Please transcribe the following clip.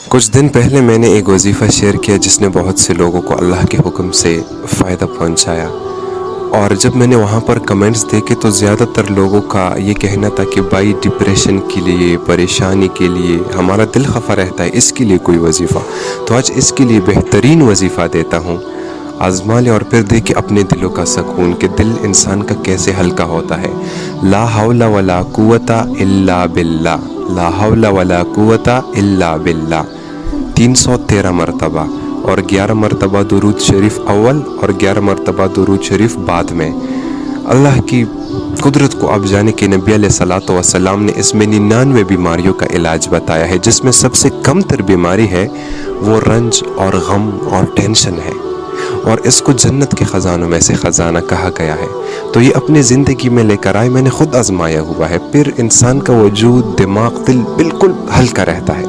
کچھ دن پہلے میں نے ایک وظیفہ شیئر کیا جس نے بہت سے لوگوں کو اللہ کے حکم سے فائدہ پہنچایا، اور جب میں نے وہاں پر کمنٹس دیکھے تو زیادہ تر لوگوں کا یہ کہنا تھا کہ بھائی ڈپریشن کے لیے، پریشانی کے لیے ہمارا دل خفا رہتا ہے، اس کے لیے کوئی وظیفہ، تو آج اس کے لیے بہترین وظیفہ دیتا ہوں۔ آزما لیں اور پھر دیکھیں اپنے دلوں کا سکون کہ دل انسان کا کیسے ہلکا ہوتا ہے۔ لا حول ولا قوت الا باللہ، لا حول ولا قوت الا باللہ، 313 مرتبہ، اور 11 مرتبہ درود شریف اول اور 11 مرتبہ درود شریف بعد میں۔ اللہ کی قدرت کو اب جانے کہ نبی علیہ الصلوۃ والسلام نے اس میں 99 بیماریوں کا علاج بتایا ہے، جس میں سب سے کم تر بیماری ہے وہ رنج اور غم اور ٹینشن ہے، اور اس کو جنت کے خزانوں میں سے خزانہ کہا گیا ہے۔ تو یہ اپنی زندگی میں لے کر آئے، میں نے خود آزمایا ہوا ہے، پھر انسان کا وجود، دماغ، دل بالکل ہلکا رہتا ہے۔